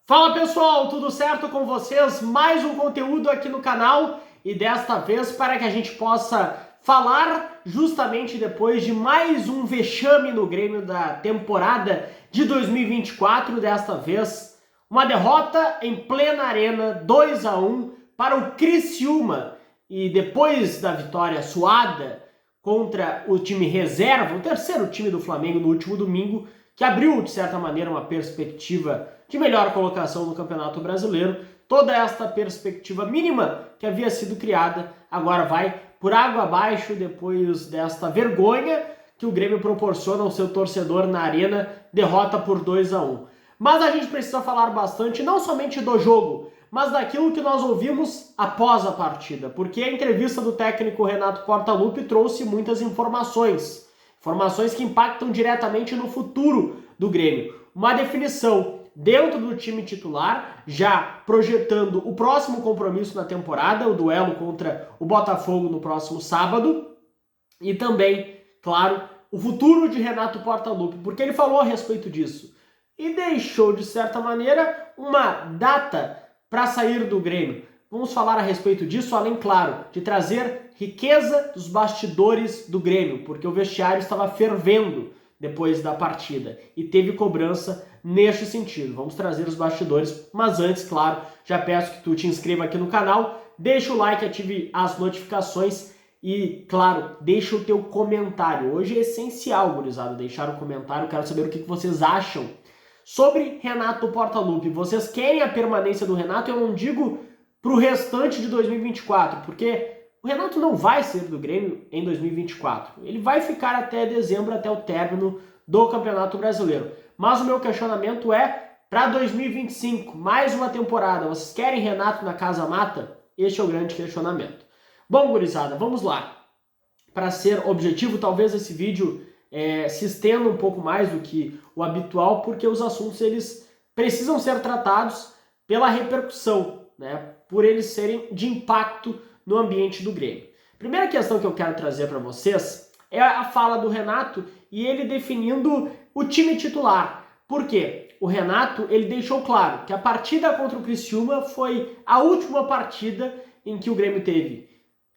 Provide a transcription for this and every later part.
Fala pessoal, tudo certo com vocês? Mais um conteúdo aqui no canal e desta vez para que a gente possa falar justamente depois de mais um vexame no Grêmio da temporada de 2024, desta vez uma derrota em plena arena, 2-1 para o Criciúma, e depois da vitória suada contra o time reserva, o terceiro time do Flamengo no último domingo, que abriu, de certa maneira, uma perspectiva de melhor colocação no Campeonato Brasileiro. Toda esta perspectiva mínima que havia sido criada agora vai por água abaixo depois desta vergonha que o Grêmio proporciona ao seu torcedor na arena, derrota por 2-1. Mas a gente precisa falar bastante, não somente do jogo, mas daquilo que nós ouvimos após a partida, porque a entrevista do técnico Renato Portaluppi trouxe muitas informações que impactam diretamente no futuro do Grêmio. Uma definição dentro do time titular, já projetando o próximo compromisso na temporada, o duelo contra o Botafogo no próximo sábado, e também, claro, o futuro de Renato Portaluppi, porque ele falou a respeito disso e deixou, de certa maneira, uma data para sair do Grêmio. Vamos falar a respeito disso, além, claro, de trazer riqueza dos bastidores do Grêmio, porque o vestiário estava fervendo depois da partida e teve cobrança neste sentido. Vamos trazer os bastidores, mas antes, claro, já peço que tu te inscreva aqui no canal, deixa o like, ative as notificações e, claro, deixa o teu comentário. Hoje é essencial, gurizada, deixar o comentário. Quero saber o que vocês acham sobre Renato Portaluppi. Vocês querem a permanência do Renato? Eu não digo para o restante de 2024, porque o Renato não vai ser do Grêmio em 2024. Ele vai ficar até dezembro, até o término do Campeonato Brasileiro. Mas o meu questionamento é para 2025, mais uma temporada. Vocês querem Renato na Casa Mata? Este é o grande questionamento. Bom, gurizada, vamos lá. Para ser objetivo, talvez esse vídeo se estenda um pouco mais do que o habitual, porque os assuntos eles precisam ser tratados pela repercussão, né? Por eles serem de impacto no ambiente do Grêmio. Primeira questão que eu quero trazer para vocês é a fala do Renato e ele definindo o time titular. Por quê? O Renato ele deixou claro que a partida contra o Criciúma foi a última partida em que o Grêmio teve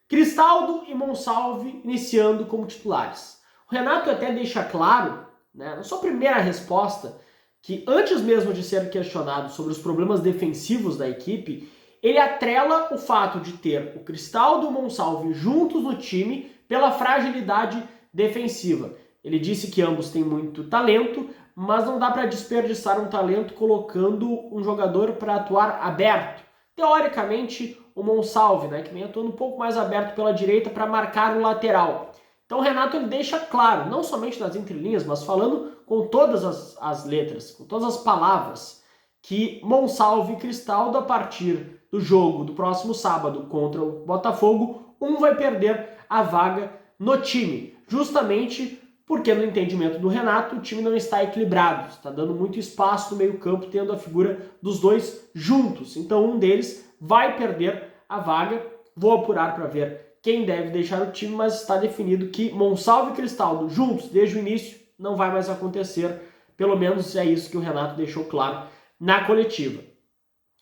Cristaldo e Monsalve iniciando como titulares. O Renato até deixa claro, né, na sua primeira resposta, que antes mesmo de ser questionado sobre os problemas defensivos da equipe, ele atrela o fato de ter o Cristaldo e o Monsalve juntos no time pela fragilidade defensiva. Ele disse que ambos têm muito talento, mas não dá para desperdiçar um talento colocando um jogador para atuar aberto. Teoricamente, o Monsalve, né, que vem atuando um pouco mais aberto pela direita para marcar o lateral. Então o Renato ele deixa claro, não somente nas entrelinhas, mas falando com todas as letras, com todas as palavras, que Monsalve e Cristaldo, a partir do jogo do próximo sábado contra o Botafogo, um vai perder a vaga no time, justamente porque no entendimento do Renato o time não está equilibrado, está dando muito espaço no meio campo, tendo a figura dos dois juntos, então um deles vai perder a vaga. Vou apurar para ver quem deve deixar o time, mas está definido que Monsalve e Cristaldo juntos desde o início não vai mais acontecer, pelo menos é isso que o Renato deixou claro na coletiva.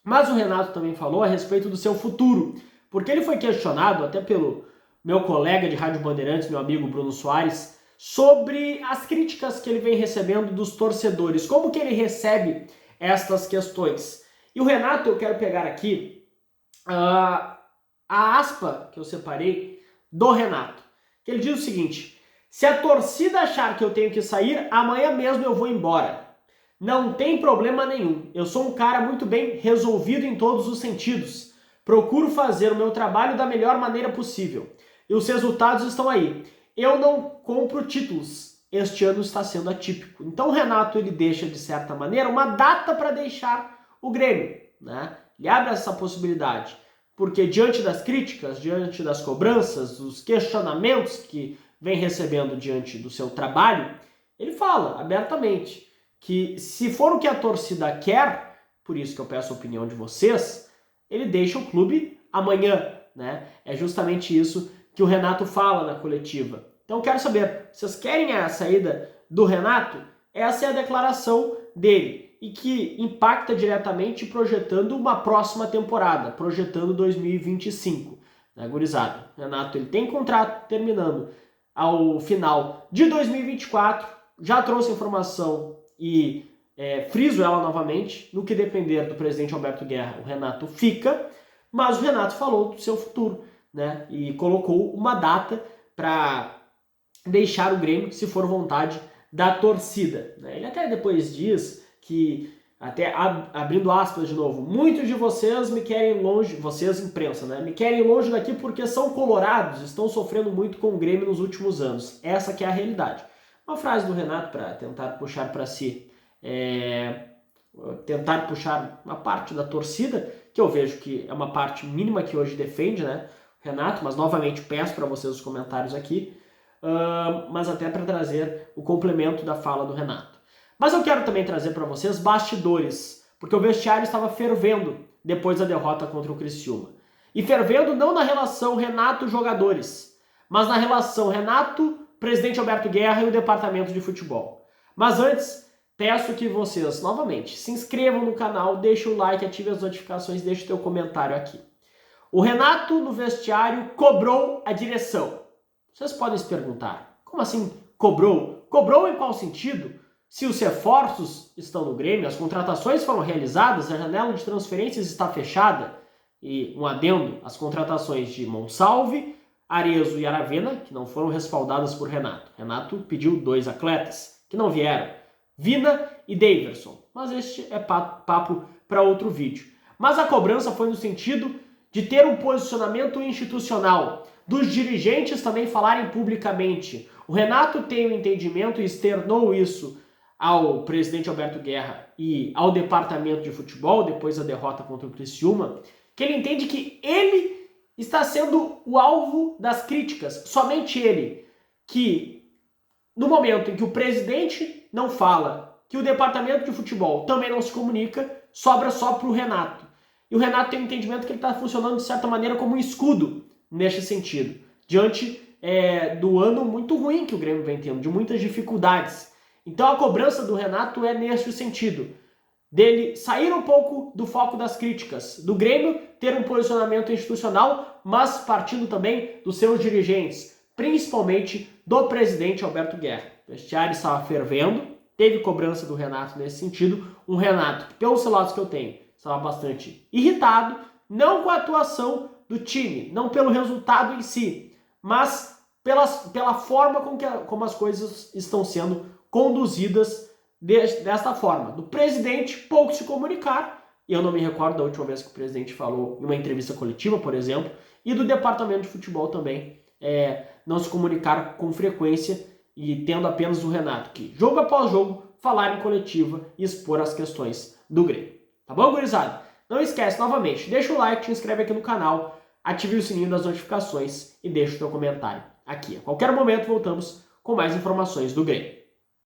Mas o Renato também falou a respeito do seu futuro, porque ele foi questionado até pelo meu colega de Rádio Bandeirantes, meu amigo Bruno Soares, sobre as críticas que ele vem recebendo dos torcedores, como que ele recebe estas questões. E o Renato, eu quero pegar aqui a aspa que eu separei do Renato, que ele diz o seguinte: se a torcida achar que eu tenho que sair, amanhã mesmo eu vou embora. Não tem problema nenhum. Eu sou um cara muito bem resolvido em todos os sentidos. Procuro fazer o meu trabalho da melhor maneira possível. E os resultados estão aí. Eu não compro títulos. Este ano está sendo atípico. Então o Renato ele deixa, de certa maneira, uma data para deixar o Grêmio, né? Ele abre essa possibilidade. Porque diante das críticas, diante das cobranças, dos questionamentos que vem recebendo diante do seu trabalho, ele fala abertamente que se for o que a torcida quer, por isso que eu peço a opinião de vocês, ele deixa o clube amanhã, né? É justamente isso que o Renato fala na coletiva. Então quero saber, vocês querem a saída do Renato? Essa é a declaração dele. e que impacta diretamente projetando uma próxima temporada, projetando 2025, né, gurizada? O Renato ele tem contrato terminando ao final de 2024, já trouxe informação e friso ela novamente, no que depender do presidente Alberto Guerra, o Renato fica, mas o Renato falou do seu futuro, né, e colocou uma data para deixar o Grêmio, se for vontade da torcida. Ele até depois diz que, até abrindo aspas de novo, muitos de vocês me querem longe, vocês imprensa, né, me querem longe daqui porque são colorados, estão sofrendo muito com o Grêmio nos últimos anos. Essa que é a realidade. Uma frase do Renato para tentar puxar para si, tentar puxar uma parte da torcida, que eu vejo que é uma parte mínima que hoje defende, né, Renato, mas novamente peço para vocês os comentários aqui, mas até para trazer o complemento da fala do Renato. Mas eu quero também trazer para vocês bastidores, porque o vestiário estava fervendo depois da derrota contra o Criciúma. E fervendo não na relação Renato-jogadores, mas na relação Renato-presidente Alberto Guerra e o departamento de futebol. Mas antes, peço que vocês, novamente, se inscrevam no canal, deixem o like, ativem as notificações, deixem o teu comentário aqui. O Renato, no vestiário, cobrou a direção. Vocês podem se perguntar, como assim cobrou? Cobrou em qual sentido? Se os reforços estão no Grêmio, as contratações foram realizadas, a janela de transferências está fechada, e um adendo, as contratações de Monsalve, Arezzo e Aravena, que não foram respaldadas por Renato. Renato pediu 2 atletas, que não vieram, Vina e Daverson, mas este é papo para outro vídeo. Mas a cobrança foi no sentido de ter um posicionamento institucional, dos dirigentes também falarem publicamente. O Renato tem o entendimento e externou isso ao presidente Alberto Guerra e ao departamento de futebol, depois da derrota contra o Criciúma, que ele entende que ele está sendo o alvo das críticas, somente ele, que no momento em que o presidente não fala, que o departamento de futebol também não se comunica, sobra só para o Renato. E o Renato tem o entendimento que ele está funcionando de certa maneira como um escudo neste sentido, diante do ano muito ruim que o Grêmio vem tendo, de muitas dificuldades. Então a cobrança do Renato é nesse sentido, dele sair um pouco do foco das críticas, do Grêmio ter um posicionamento institucional, mas partindo também dos seus dirigentes, principalmente do presidente Alberto Guerra. O vestiário estava fervendo, teve cobrança do Renato nesse sentido, um Renato que, pelos relatos que eu tenho, estava bastante irritado, não com a atuação do time, não pelo resultado em si, mas pela forma como as coisas estão sendo conduzidas desta forma. Do presidente pouco se comunicar, e eu não me recordo da última vez que o presidente falou em uma entrevista coletiva, por exemplo, e do departamento de futebol também não se comunicar com frequência e tendo apenas o Renato que, jogo após jogo, falar em coletiva e expor as questões do Grêmio. Tá bom, gurizada? Não esquece, novamente, deixa o like, te inscreve aqui no canal, ative o sininho das notificações e deixa o teu comentário aqui. A qualquer momento voltamos com mais informações do Grêmio.